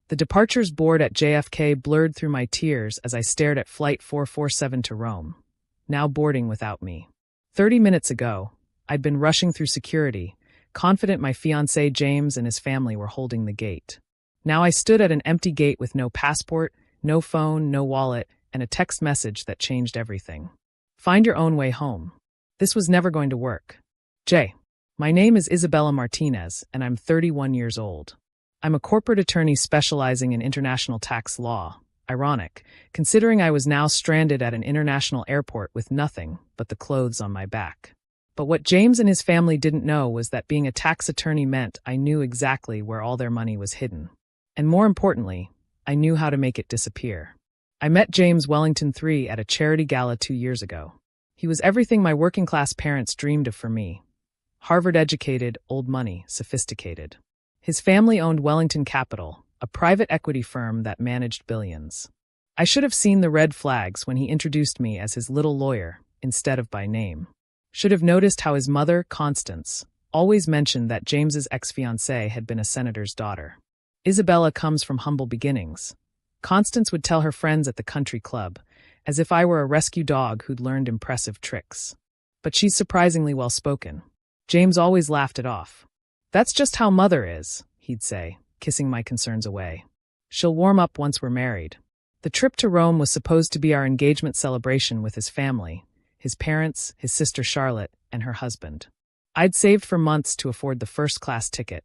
The departures board at JFK blurred through my tears as I stared at Flight 447 to Rome, now boarding without me. 30 minutes ago, I'd been rushing through security, confident my fiancé James and his family were holding the gate. Now I stood at an empty gate with no passport, no phone, no wallet, and a text message that changed everything. Find your own way home. This was never going to work. My name is Isabella Martinez, and I'm 31 years old. I'm a corporate attorney specializing in international tax law. Ironic, considering I was now stranded at an international airport with nothing but the clothes on my back. But what James and his family didn't know was that being a tax attorney meant I knew exactly where all their money was hidden. And more importantly, I knew how to make it disappear. I met James Wellington III at a charity gala 2 years ago. He was everything my working-class parents dreamed of for me. Harvard-educated, old money, sophisticated. His family owned Wellington Capital, a private equity firm that managed billions. I should have seen the red flags when he introduced me as his little lawyer, instead of by name. Should have noticed how his mother, Constance, always mentioned that James's ex-fiancée had been a senator's daughter. Isabella comes from humble beginnings. Constance would tell her friends at the country club, as if I were a rescue dog who'd learned impressive tricks. But she's surprisingly well-spoken. James always laughed it off. That's just how Mother is, he'd say, kissing my concerns away. She'll warm up once we're married. The trip to Rome was supposed to be our engagement celebration with his family, his parents, his sister Charlotte, and her husband. I'd saved for months to afford the first-class ticket,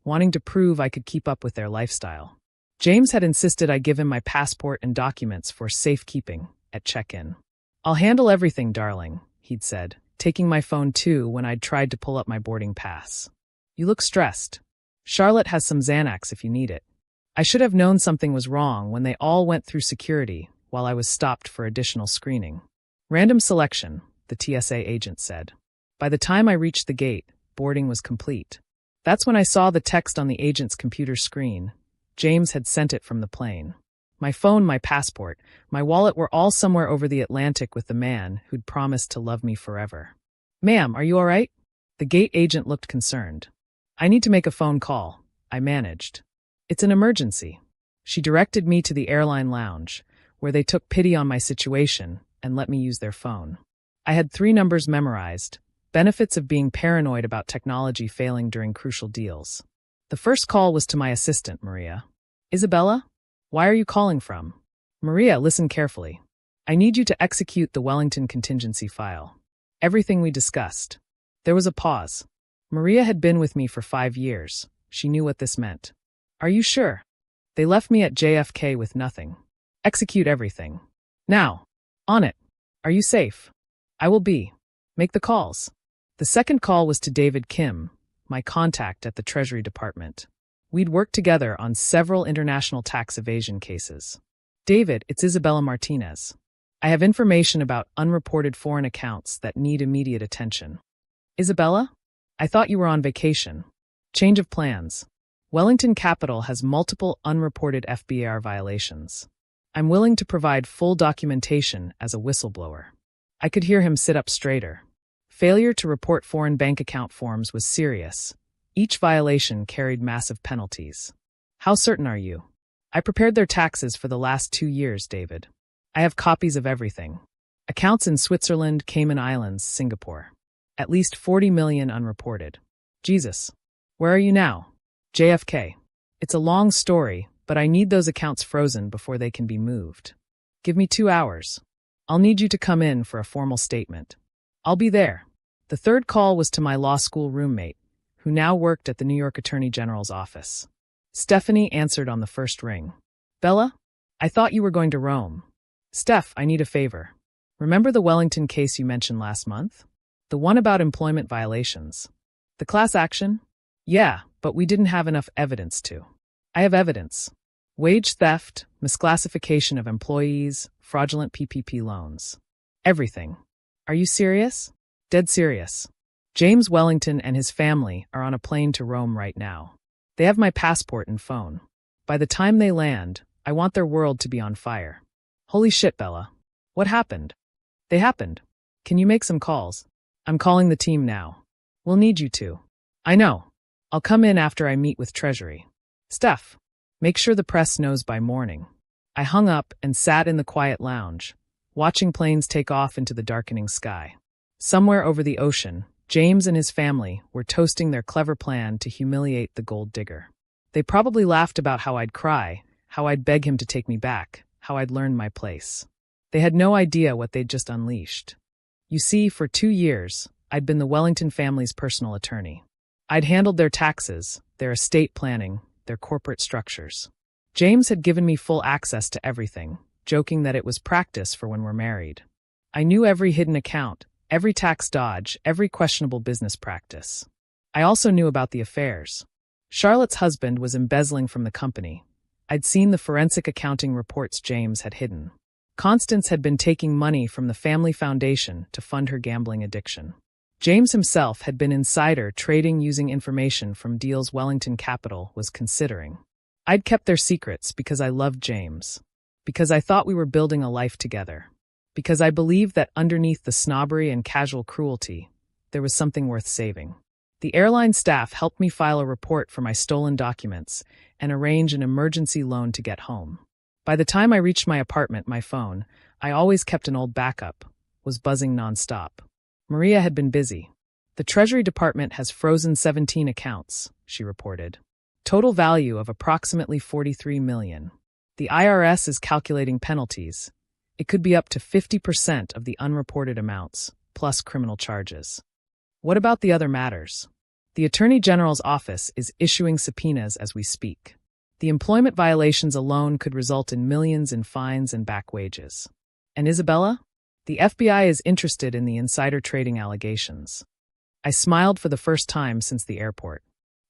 wanting to prove I could keep up with their lifestyle. James had insisted I give him my passport and documents for safekeeping at check-in. I'll handle everything, darling, he'd said, taking my phone too when I'd tried to pull up my boarding pass. You look stressed. Charlotte has some Xanax if you need it. I should have known something was wrong when they all went through security while I was stopped for additional screening. Random selection, the TSA agent said. By the time I reached the gate, boarding was complete. That's when I saw the text on the agent's computer screen. James had sent it from the plane. My phone, my passport, my wallet were all somewhere over the Atlantic with the man who'd promised to love me forever. Ma'am, are you all right? The gate agent looked concerned. I need to make a phone call, I managed. It's an emergency. She directed me to the airline lounge, where they took pity on my situation and let me use their phone. I had 3 numbers memorized, benefits of being paranoid about technology failing during crucial deals. The first call was to my assistant, Maria. Isabella? Why are you calling from? Maria, listen carefully. I need you to execute the Wellington contingency file. Everything we discussed. There was a pause. Maria had been with me for 5 years. She knew what this meant. Are you sure? They left me at JFK with nothing. Execute everything. Now. On it. Are you safe? I will be. Make the calls. The second call was to David Kim, my contact at the Treasury Department. We'd worked together on several international tax evasion cases. David, it's Isabella Martinez. I have information about unreported foreign accounts that need immediate attention. Isabella? I thought you were on vacation. Change of plans. Wellington Capital has multiple unreported FBAR violations. I'm willing to provide full documentation as a whistleblower. I could hear him sit up straighter. Failure to report foreign bank account forms was serious. Each violation carried massive penalties. How certain are you? I prepared their taxes for the last 2 years, David. I have copies of everything. Accounts in Switzerland, Cayman Islands, Singapore. At least 40 million unreported. Jesus. Where are you now? JFK. It's a long story, but I need those accounts frozen before they can be moved. Give me 2 hours. I'll need you to come in for a formal statement. I'll be there. The third call was to my law school roommate, who now worked at the New York Attorney General's office. Stephanie answered on the first ring. Bella? I thought you were going to Rome. Steph, I need a favor. Remember the Wellington case you mentioned last month? The one about employment violations. The class action? Yeah, but we didn't have enough evidence to. I have evidence. Wage theft, misclassification of employees, fraudulent PPP loans. Everything. Are you serious? Dead serious. James Wellington and his family are on a plane to Rome right now. They have my passport and phone. By the time they land, I want their world to be on fire. Holy shit, Bella. What happened? They happened. Can you make some calls? I'm calling the team now. We'll need you to. I know. I'll come in after I meet with Treasury. Steph. Make sure the press knows by morning. I hung up and sat in the quiet lounge, watching planes take off into the darkening sky. Somewhere over the ocean, James and his family were toasting their clever plan to humiliate the gold digger. They probably laughed about how I'd cry, how I'd beg him to take me back, how I'd learned my place. They had no idea what they'd just unleashed. You see, for 2 years, I'd been the Wellington family's personal attorney. I'd handled their taxes, their estate planning, their corporate structures. James had given me full access to everything, joking that it was practice for when we're married. I knew every hidden account, every tax dodge, every questionable business practice. I also knew about the affairs. Charlotte's husband was embezzling from the company. I'd seen the forensic accounting reports James had hidden. Constance had been taking money from the family foundation to fund her gambling addiction. James himself had been insider trading using information from deals Wellington Capital was considering. I'd kept their secrets because I loved James. Because I thought we were building a life together. Because I believed that underneath the snobbery and casual cruelty, there was something worth saving. The airline staff helped me file a report for my stolen documents and arrange an emergency loan to get home. By the time I reached my apartment, my phone, I always kept an old backup, was buzzing nonstop. Maria had been busy. The Treasury Department has frozen 17 accounts, she reported. Total value of approximately $43 million. The IRS is calculating penalties. It could be up to 50% of the unreported amounts, plus criminal charges. What about the other matters? The Attorney General's office is issuing subpoenas as we speak. The employment violations alone could result in millions in fines and back wages. And Isabella? The FBI is interested in the insider trading allegations. I smiled for the first time since the airport.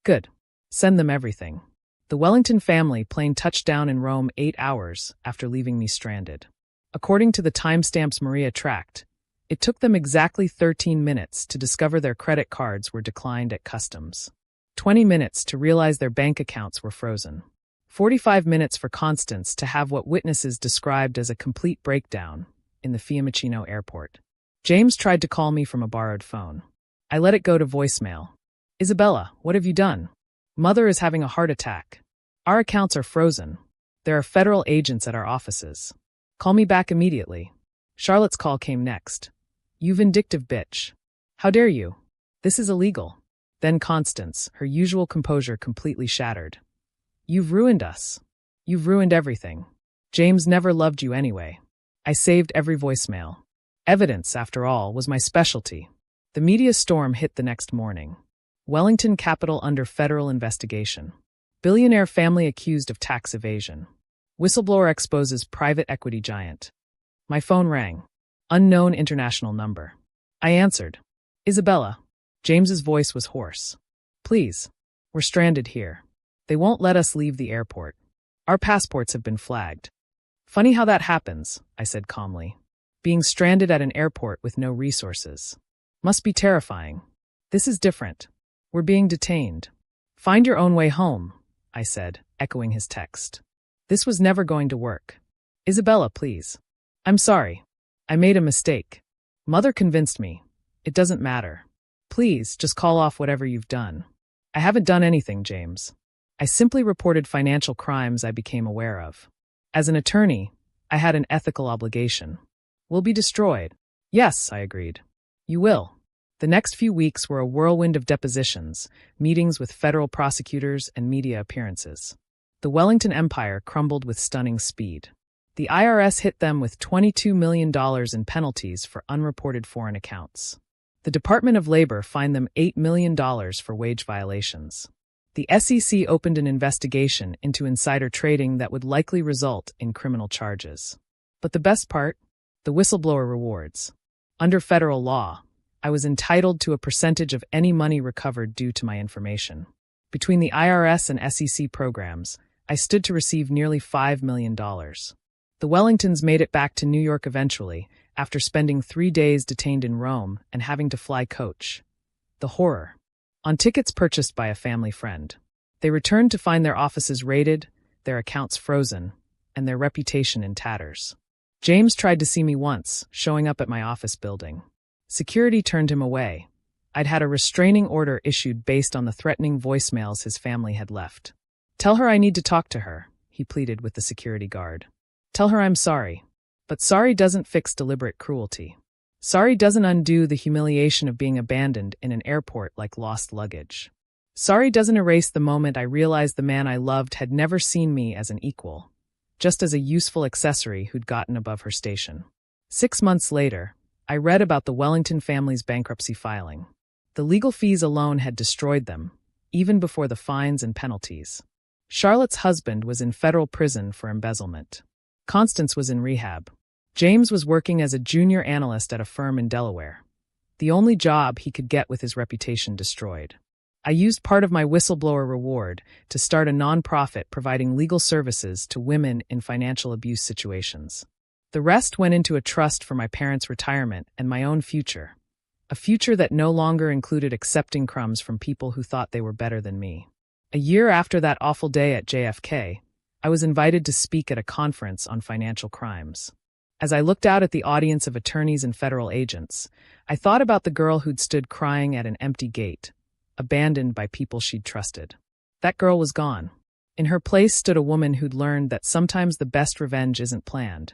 Good. Send them everything. The Wellington family plane touched down in Rome 8 hours after leaving me stranded. According to the timestamps Maria tracked, it took them exactly 13 minutes to discover their credit cards were declined at customs. 20 minutes to realize their bank accounts were frozen. 45 minutes for Constance to have what witnesses described as a complete breakdown in the Fiumicino airport. James tried to call me from a borrowed phone. I let it go to voicemail. Isabella, what have you done? Mother is having a heart attack. Our accounts are frozen. There are federal agents at our offices. Call me back immediately. Charlotte's call came next. You vindictive bitch. How dare you? This is illegal. Then Constance, her usual composure completely shattered. You've ruined us. You've ruined everything. James never loved you anyway. I saved every voicemail. Evidence, after all, was my specialty. The media storm hit the next morning. Wellington Capital under federal investigation. Billionaire family accused of tax evasion. Whistleblower exposes private equity giant. My phone rang. Unknown international number. I answered. Isabella. James's voice was hoarse. Please. We're stranded here. They won't let us leave the airport. Our passports have been flagged. Funny how that happens, I said calmly. Being stranded at an airport with no resources. Must be terrifying. This is different. We're being detained. Find your own way home, I said, echoing his text. This was never going to work. Isabella, please. I'm sorry. I made a mistake. Mother convinced me. It doesn't matter. Please, just call off whatever you've done. I haven't done anything, James. I simply reported financial crimes I became aware of. As an attorney, I had an ethical obligation. We'll be destroyed. Yes, I agreed. You will. The next few weeks were a whirlwind of depositions, meetings with federal prosecutors, and media appearances. The Wellington empire crumbled with stunning speed. The IRS hit them with $22 million in penalties for unreported foreign accounts. The Department of Labor fined them $8 million for wage violations. The SEC opened an investigation into insider trading that would likely result in criminal charges. But the best part? The whistleblower rewards. Under federal law, I was entitled to a percentage of any money recovered due to my information. Between the IRS and SEC programs, I stood to receive nearly $5 million. The Wellingtons made it back to New York eventually, after spending 3 days detained in Rome and having to fly coach. The horror. On tickets purchased by a family friend. They returned to find their offices raided, their accounts frozen, and their reputation in tatters. James tried to see me once, showing up at my office building. Security turned him away. I'd had a restraining order issued based on the threatening voicemails his family had left. Tell her I need to talk to her, he pleaded with the security guard. Tell her I'm sorry. But sorry doesn't fix deliberate cruelty. Sorry doesn't undo the humiliation of being abandoned in an airport like lost luggage. Sorry doesn't erase the moment I realized the man I loved had never seen me as an equal, just as a useful accessory who'd gotten above her station. 6 months later, I read about the Wellington family's bankruptcy filing. The legal fees alone had destroyed them, even before the fines and penalties. Charlotte's husband was in federal prison for embezzlement. Constance was in rehab. James was working as a junior analyst at a firm in Delaware, the only job he could get with his reputation destroyed. I used part of my whistleblower reward to start a nonprofit providing legal services to women in financial abuse situations. The rest went into a trust for my parents' retirement and my own future, a future that no longer included accepting crumbs from people who thought they were better than me. A year after that awful day at JFK, I was invited to speak at a conference on financial crimes. As I looked out at the audience of attorneys and federal agents, I thought about the girl who'd stood crying at an empty gate, abandoned by people she'd trusted. That girl was gone. In her place stood a woman who'd learned that sometimes the best revenge isn't planned.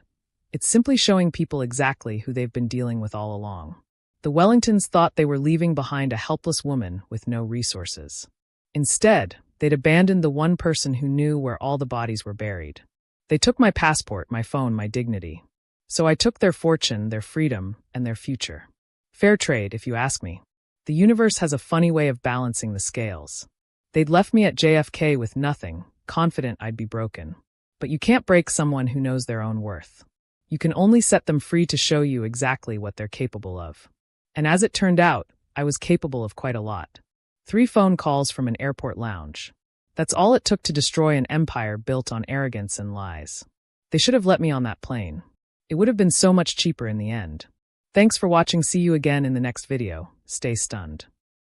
It's simply showing people exactly who they've been dealing with all along. The Wellingtons thought they were leaving behind a helpless woman with no resources. Instead, they'd abandoned the one person who knew where all the bodies were buried. They took my passport, my phone, my dignity. So I took their fortune, their freedom, and their future. Fair trade, if you ask me. The universe has a funny way of balancing the scales. They'd left me at JFK with nothing, confident I'd be broken. But you can't break someone who knows their own worth. You can only set them free to show you exactly what they're capable of. And as it turned out, I was capable of quite a lot. 3 phone calls from an airport lounge. That's all it took to destroy an empire built on arrogance and lies. They should have let me on that plane. It would have been so much cheaper in the end. Thanks for watching. See you again in the next video. Stay stunned.